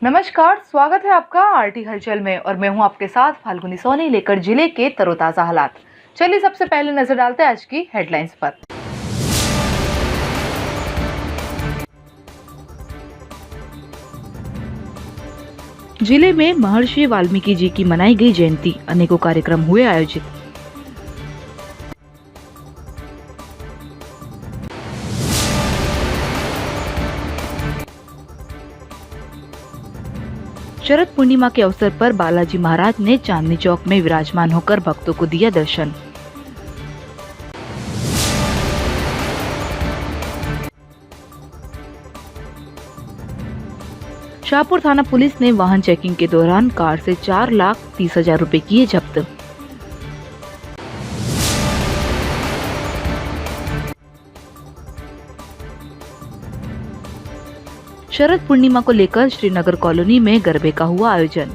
नमस्कार, स्वागत है आपका आरटी हलचल में और मैं हूं आपके साथ फाल्गुनी सोनी लेकर जिले के तरोताजा हालात। चलिए सबसे पहले नजर डालते हैं आज की हेडलाइंस पर। जिले में महर्षि वाल्मीकि जी की मनाई गई जयंती, अनेकों कार्यक्रम हुए आयोजित। शरद पूर्णिमा के अवसर पर बालाजी महाराज ने चांदनी चौक में विराजमान होकर भक्तों को दिया दर्शन। शाहपुर थाना पुलिस ने वाहन चेकिंग के दौरान कार से 4,30,000 रुपए किए जब्त। शरद पूर्णिमा को लेकर श्रीनगर कॉलोनी में गरबे का हुआ आयोजन।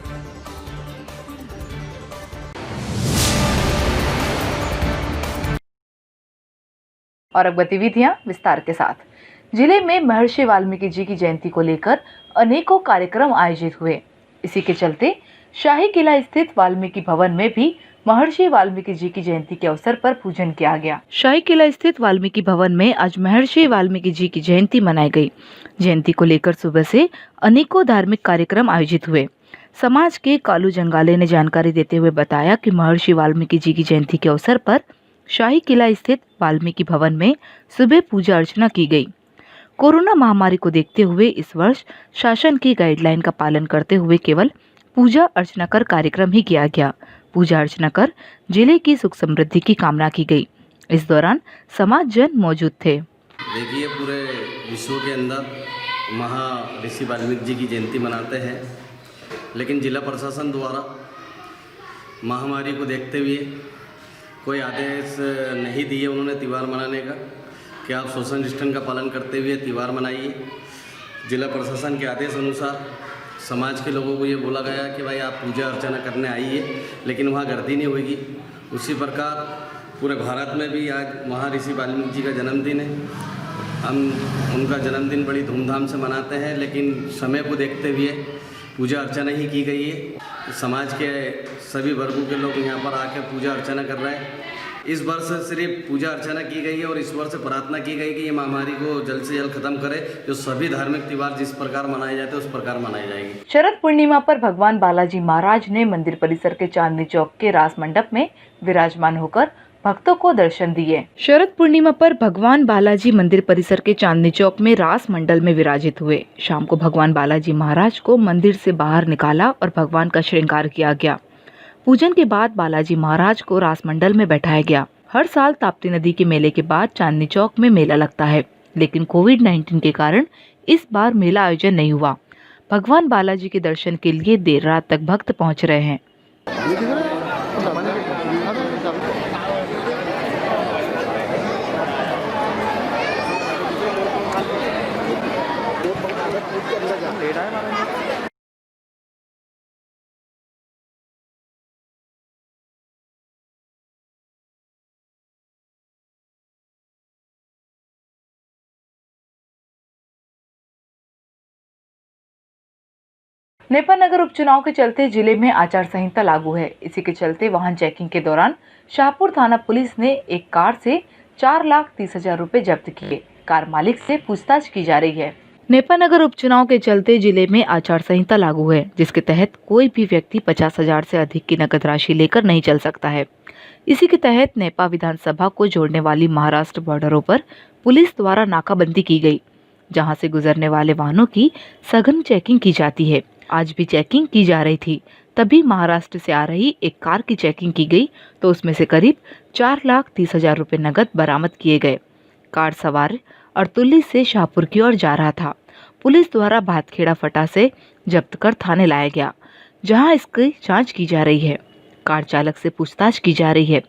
और अब गतिविधियां विस्तार के साथ। जिले में महर्षि वाल्मीकि जी की जयंती को लेकर अनेकों कार्यक्रम आयोजित हुए। इसी के चलते शाही किला स्थित वाल्मीकि भवन में भी महर्षि वाल्मीकि जी की जयंती के अवसर पर पूजन किया गया। शाही किला स्थित वाल्मीकि भवन में आज महर्षि वाल्मीकि जी की जयंती मनाई गई। जयंती को लेकर सुबह से अनेकों धार्मिक कार्यक्रम आयोजित हुए। समाज के कालू जंगाले ने जानकारी देते हुए बताया कि महर्षि वाल्मीकि जी की जयंती के अवसर पर शाही किला स्थित वाल्मीकि भवन में सुबह पूजा अर्चना की गई। कोरोना महामारी को देखते हुए इस वर्ष शासन की गाइडलाइन का पालन करते हुए केवल पूजा अर्चना कर कार्यक्रम ही किया गया। पूजा अर्चना कर जिले की सुख समृद्धि की कामना की गई। इस दौरान समाज जन मौजूद थे। देखिए, पूरे विश्व के अंदर महर्षि वाल्मीकि जी की जयंती मनाते हैं, लेकिन जिला प्रशासन द्वारा महामारी को देखते हुए कोई आदेश नहीं दिए उन्होंने त्यौहार मनाने का कि आप सोशल डिस्टेंस का पालन करते हुए त्यौहार मनाइए। जिला प्रशासन के आदेश अनुसार समाज के लोगों को ये बोला गया कि भाई आप पूजा अर्चना करने आइए, लेकिन वहाँ गर्दी नहीं होगी। उसी प्रकार पूरे भारत में भी आज महर्षि वाल्मीकि जी का जन्मदिन है। हम उनका जन्मदिन बड़ी धूमधाम से मनाते हैं, लेकिन समय को देखते हुए पूजा अर्चना ही की गई है। समाज के सभी वर्गों के लोग यहाँ पर आकर पूजा अर्चना कर रहे हैं। इस वर्ष सिर्फ पूजा अर्चना की गई है और इस वर्ष प्रार्थना की गई कि ये महामारी को जल्द से जल्द खत्म करे। जो सभी धार्मिक त्योहार जिस प्रकार मनाए जाते हैं उस प्रकार मनाई जाएगी। शरद पूर्णिमा पर भगवान बालाजी महाराज ने मंदिर परिसर के चांदनी चौक के रास मंडप में विराजमान होकर भक्तों को दर्शन दिए। शरद पूर्णिमा पर भगवान बालाजी मंदिर परिसर के चांदनी चौक में रास मंडल में विराजित हुए। शाम को भगवान बालाजी महाराज को मंदिर से बाहर निकाला और भगवान का श्रृंगार किया गया। पूजन के बाद बालाजी महाराज को रास मंडल में बैठाया गया। हर साल ताप्ती नदी के मेले के बाद चांदनी चौक में मेला लगता है, लेकिन कोविड-19 के कारण इस बार मेला आयोजन नहीं हुआ। भगवान बालाजी के दर्शन के लिए देर रात तक भक्त पहुंच रहे हैं। नेपा नगर उपचुनाव के चलते जिले में आचार संहिता लागू है। इसी के चलते वाहन चेकिंग के दौरान शाहपुर थाना पुलिस ने एक कार से 4,30,000 रुपए जब्त किए। कार मालिक से पूछताछ की जा रही है। नेपा नगर उपचुनाव के चलते जिले में आचार संहिता लागू है, जिसके तहत कोई भी व्यक्ति 50,000 से अधिक की नकद राशि लेकर नहीं चल सकता है। इसी के तहत नेपा विधानसभा को जोड़ने वाली महाराष्ट्र बॉर्डरों पर पुलिस द्वारा नाकाबंदी की गई, जहां से गुजरने वाले वाहनों की सघन चेकिंग की जाती है। आज भी चेकिंग की जा रही थी, तभी महाराष्ट्र से आ रही एक कार की चेकिंग की गई तो उसमें से करीब 4,30,000 रुपए नकद बरामद किए गए। कार सवार अरतुल्ली से शाहपुर की ओर जा रहा था। पुलिस द्वारा भातखेड़ा फटा से जब्त कर थाने लाया गया, जहां इसकी जांच की जा रही है। कार चालक से पूछताछ की जा रही है,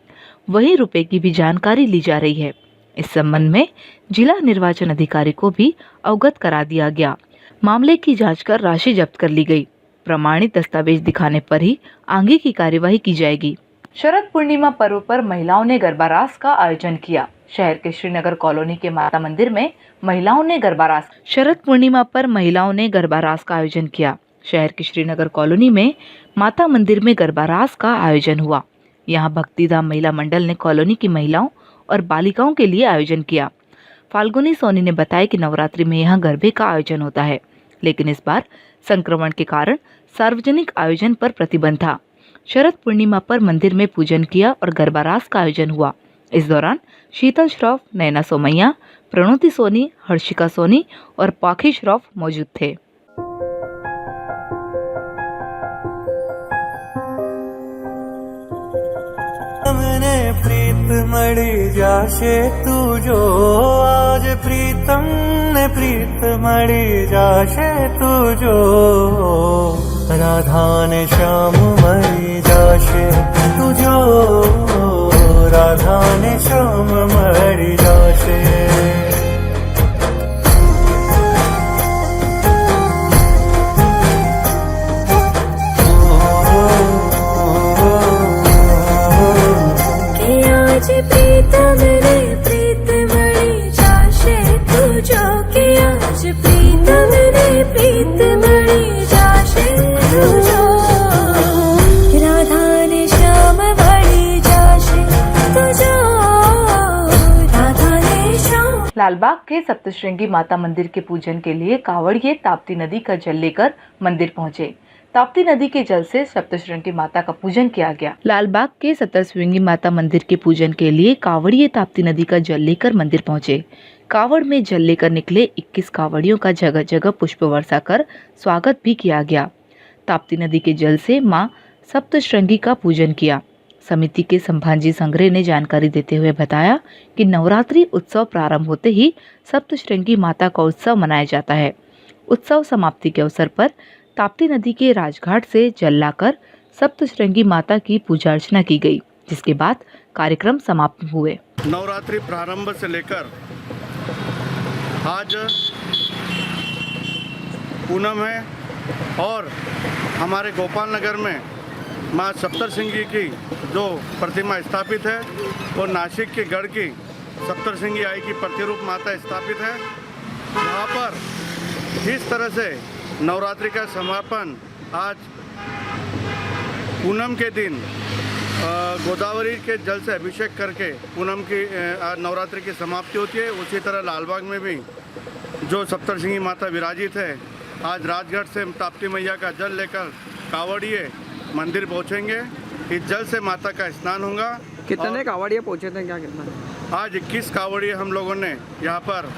वहीं रुपए की भी जानकारी ली जा रही है। इस संबंध में जिला निर्वाचन अधिकारी को भी अवगत करा दिया गया। मामले की जांच कर राशि जब्त कर ली गई। प्रमाणित दस्तावेज दिखाने पर ही आगे की कार्यवाही की जाएगी। शरद पूर्णिमा पर्व पर महिलाओं ने गरबा रास का आयोजन किया। शहर के श्रीनगर कॉलोनी के माता मंदिर में महिलाओं ने गरबा रास। शरद पूर्णिमा पर महिलाओं ने गरबा रास का आयोजन किया। शहर की श्रीनगर कॉलोनी में माता मंदिर में गरबा रास का आयोजन हुआ। यहाँ भक्तिधाम महिला मंडल ने कॉलोनी की महिलाओं और बालिकाओं के लिए आयोजन किया। फाल्गुनी सोनी ने बताया कि नवरात्रि में यहाँ गरबे का आयोजन होता है, लेकिन इस बार संक्रमण के कारण सार्वजनिक आयोजन पर प्रतिबंध था। शरद पूर्णिमा पर मंदिर में पूजन किया और गरबा रास का आयोजन हुआ। इस दौरान शीतल श्रॉफ, नैना सोमैया, प्रणोति सोनी, हर्षिका सोनी और पाखी श्रॉफ मौजूद थे। हमने प्रीत मड़ी जाशे तू जो आज प्रीतम ने प्रीत मड़ी जाशे तू जो राधा ने श्याम मड़ी जाशे तू जो राधा ने श्याम मड़ी जाशे आज प्रीतम ने प्रीत मणि जाशे तुझो के आज प्रीतम ने प्रीत मणि जाशे तुझो राधा ने श्याम मणि जाशे तुझो राधा ने श्याम। लालबाग के सप्तश्रृंगी माता मंदिर के पूजन के लिए कांवड़िए ताप्ती नदी का जल लेकर मंदिर पहुंचे। ताप्ती नदी के जल से सप्तश्रृंगी माता का पूजन किया गया। लालबाग के सप्तश्रृंगी माता मंदिर के पूजन के लिए कांवड़िए ताप्ती नदी का जल लेकर मंदिर पहुंचे। कांवड़ में जल लेकर निकले 21 कांवड़ियों का जगह जगह पुष्प वर्षा कर स्वागत भी किया गया। ताप्ती नदी के जल से मां सप्तश्रृंगी का पूजन किया। समिति के संभाजी संग्रह ने जानकारी देते हुए बताया कि नवरात्रि उत्सव प्रारंभ होते ही सप्तश्रृंगी माता का उत्सव मनाया जाता है। उत्सव समाप्ति के अवसर पर ताप्ती नदी के राजघाट से जल लाकर सप्तश्रृंगी माता की पूजा अर्चना की गई, जिसके बाद कार्यक्रम समाप्त हुए। नवरात्रि प्रारंभ से लेकर आज पूनम है और हमारे गोपाल नगर में माँ सप्तश्रृंगी की जो प्रतिमा स्थापित है वो नासिक के गढ़ की सप्तश्रृंगी आई की प्रतिरूप माता स्थापित है। वहाँ पर इस तरह से नवरात्रि का समापन आज पूनम के दिन गोदावरी के जल से अभिषेक करके पूनम की नवरात्रि की समाप्ति होती है। उसी तरह लालबाग में भी जो सप्तश्रृंगी माता विराजित है, आज राजगढ़ से ताप्ती मैया का जल लेकर कांवड़िए मंदिर पहुंचेंगे। इस जल से माता का स्नान होगा। कितने कांवड़िए पहुंचे थे, क्या कितना? आज 21 कांवड़िए हम लोगों ने यहाँ पर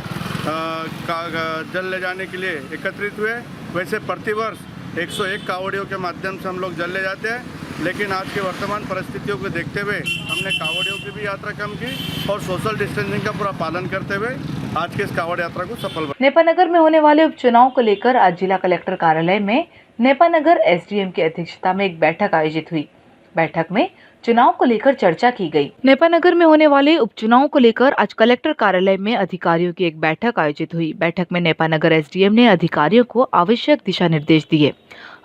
जल ले जाने के लिए एकत्रित हुए। वैसे प्रतिवर्ष 101 कांवड़ियों के माध्यम से हम लोग जल ले जाते हैं, लेकिन आज के वर्तमान परिस्थितियों को देखते हुए हमने कांवड़ियों की भी यात्रा कम की और सोशल डिस्टेंसिंग का पूरा पालन करते हुए आज के इस कांवड़ यात्रा को सफल बनाया। नेपानगर में होने वाले उपचुनाव को लेकर आज जिला कलेक्टर कार्यालय में नेपानगर एसडीएम की अध्यक्षता में एक बैठक आयोजित हुई। बैठक में चुनाव को लेकर चर्चा की गई। नेपानगर में होने वाले उपचुनाव को लेकर आज कलेक्टर कार्यालय में अधिकारियों की एक बैठक आयोजित हुई। बैठक में नेपानगर एसडीएम ने अधिकारियों को आवश्यक दिशा निर्देश दिए।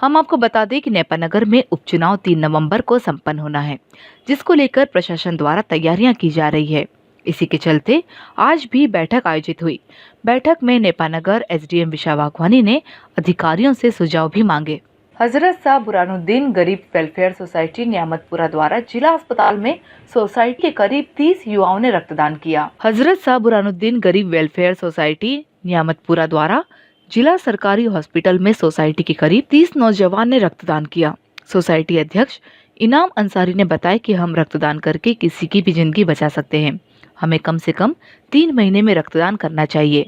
हम आपको बता दें कि नेपानगर में उपचुनाव 3 नवंबर को संपन्न होना है, जिसको लेकर प्रशासन द्वारा तैयारियां की जा रही है। इसी के चलते आज भी बैठक आयोजित हुई। बैठक में नेपानगर एसडीएम विशा वाघवानी ने अधिकारियों से सुझाव भी मांगे। हजरत शाह बुरहानुद्दीन गरीब वेलफेयर सोसाइटी नियामतपुरा द्वारा जिला अस्पताल में सोसाइटी के करीब 30 युवाओं ने रक्तदान किया। हजरत शाह बुरहानुद्दीन गरीब वेलफेयर सोसाइटी नियामतपुरा द्वारा जिला सरकारी हॉस्पिटल में सोसाइटी के करीब 30 नौजवान ने रक्तदान किया। सोसाइटी अध्यक्ष इनाम अंसारी ने बताया कि हम रक्तदान करके किसी की भी जिंदगी बचा सकते हैं। हमें कम से कम 3 महीने में रक्तदान करना चाहिए।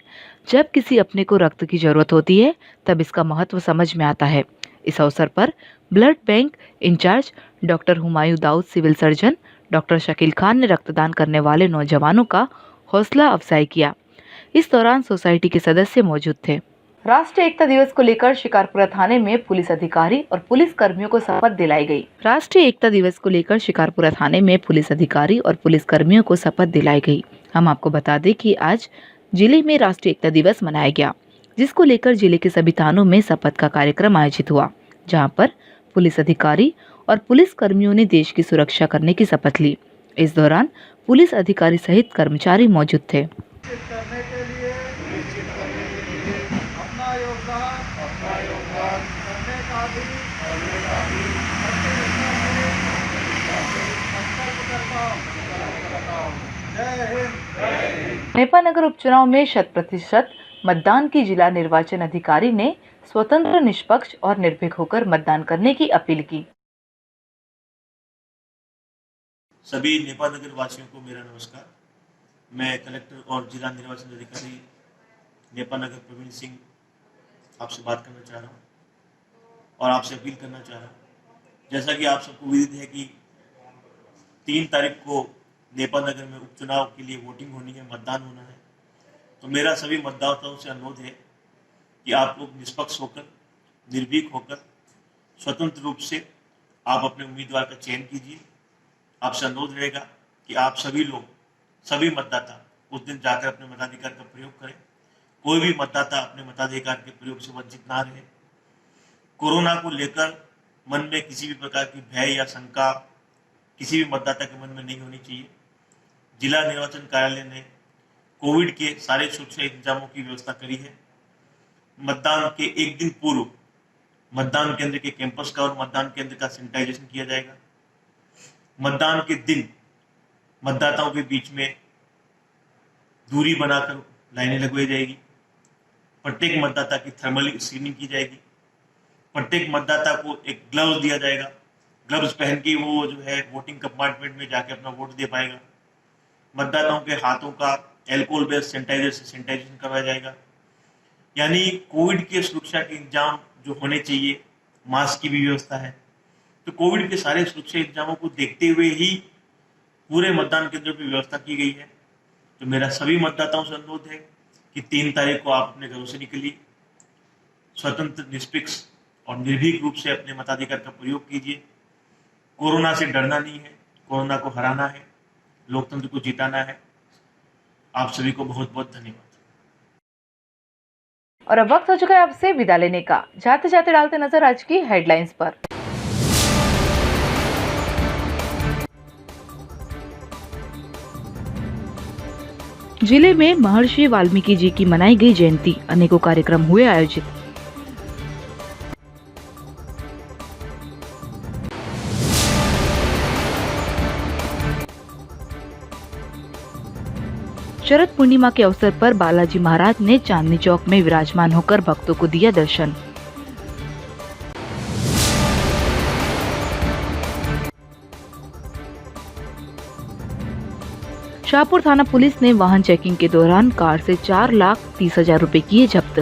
जब किसी अपने को रक्त की जरूरत होती है तब इसका महत्व समझ में आता है। इस अवसर पर blood bank incharge doctor Humayun Daud, civil surgeon doctor Shakeel Khan ने रक्तदान करने वाले नौजवानों का हौसला अफजाई किया। इस दौरान सोसाइटी के सदस्य मौजूद थे। राष्ट्रीय एकता दिवस को लेकर शिकारपुरा थाने में पुलिस अधिकारी और पुलिस कर्मियों को शपथ दिलाई गई। राष्ट्रीय एकता दिवस को लेकर शिकारपुरा थाने में पुलिस अधिकारी और पुलिस कर्मियों को शपथ दिलाई गई। हम आपको बता दें कि आज जिले में राष्ट्रीय एकता दिवस मनाया गया, जिसको लेकर जिले के सभी थानों में शपथ का कार्यक्रम आयोजित हुआ, जहां पर पुलिस अधिकारी और पुलिस कर्मियों ने देश की सुरक्षा करने की शपथ ली। इस दौरान पुलिस अधिकारी सहित कर्मचारी मौजूद थे। अपना योगदान करने का भी संकल्प करता हूँ। जय हिंद। नेपा नगर उपचुनाव में 100% मतदान की जिला निर्वाचन अधिकारी ने स्वतंत्र, निष्पक्ष और निर्भीक होकर मतदान करने की अपील की। सभी नेपा नगर वासियों को मेरा नमस्कार। मैं कलेक्टर और जिला निर्वाचन अधिकारी नेपा नगर प्रवीण सिंह आपसे बात करना चाह रहा हूँ और आपसे अपील करना चाह रहा हूँ। जैसा कि आप सबको विदित है कि 3 तारीख को नेपा नगर में उपचुनाव के लिए वोटिंग होनी है, मतदान होना है। तो मेरा सभी मतदाताओं से अनुरोध है कि आप लोग निष्पक्ष होकर, निर्भीक होकर, स्वतंत्र रूप से आप अपने उम्मीदवार का चयन कीजिए। आपसे अनुरोध रहेगा कि आप सभी लोग, सभी मतदाता उस दिन जाकर अपने मताधिकार का प्रयोग करें। कोई भी मतदाता अपने मताधिकार के प्रयोग से वंचित ना रहे। कोरोना को लेकर मन में किसी भी प्रकार की भय या शंका किसी भी मतदाता के मन में नहीं होनी चाहिए। जिला निर्वाचन कार्यालय ने कोविड के सारे सुरक्षा इंतजामों की व्यवस्था करी है। मतदान के एक दिन पूर्व मतदान केंद्र के कैंपस का और मतदान केंद्र का सैनिटाइजेशन किया जाएगा। मतदान के दिन मतदाताओं के बीच में दूरी बनाकर लाइनें लगवाई जाएगी। प्रत्येक मतदाता की थर्मल स्क्रीनिंग की जाएगी। प्रत्येक मतदाता को एक ग्लव्स दिया जाएगा। ग्लव्स पहन के वो जो है वोटिंग कंपार्टमेंट में जाके अपना वोट दे पाएगा। मतदाताओं के हाथों का एल्कोहल बेस्ड सैनिटाइजर से सैनिटाइजेशन करवाया जाएगा। यानी कोविड के सुरक्षा के इंतजाम जो होने चाहिए, मास्क की भी व्यवस्था है। तो कोविड के सारे सुरक्षा इंतजामों को देखते हुए ही पूरे मतदान केंद्रों की व्यवस्था की गई है। तो मेरा सभी मतदाताओं से अनुरोध है कि 3 तारीख को आप अपने घरों से निकलिए, स्वतंत्र, निष्पक्ष और निर्भीक रूप से अपने मताधिकार का प्रयोग कीजिए। कोरोना से डरना नहीं है, कोरोना को हराना है, लोकतंत्र को जिताना है। आप सभी को बहुत बहुत धन्यवाद। और अब वक्त हो चुका है आपसे विदा लेने का। जाते जाते डालते नजर आज की हेडलाइंस पर। जिले में महर्षि वाल्मीकि जी की मनाई गई जयंती, अनेकों कार्यक्रम हुए आयोजित। शरद पूर्णिमा के अवसर पर बालाजी महाराज ने चांदनी चौक में विराजमान होकर भक्तों को दिया दर्शन। शाहपुर थाना पुलिस ने वाहन चेकिंग के दौरान कार से 4,30,000 रुपए किए जब्त।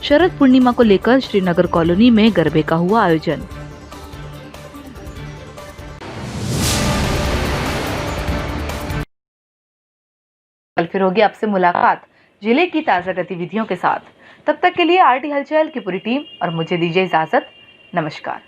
शरद पूर्णिमा को लेकर श्रीनगर कॉलोनी में गरबे का हुआ आयोजन। कल फिर होगी आपसे मुलाकात जिले की ताजा गतिविधियों के साथ। तब तक के लिए आरटी हलचल की पूरी टीम और मुझे दीजिए इजाजत। नमस्कार।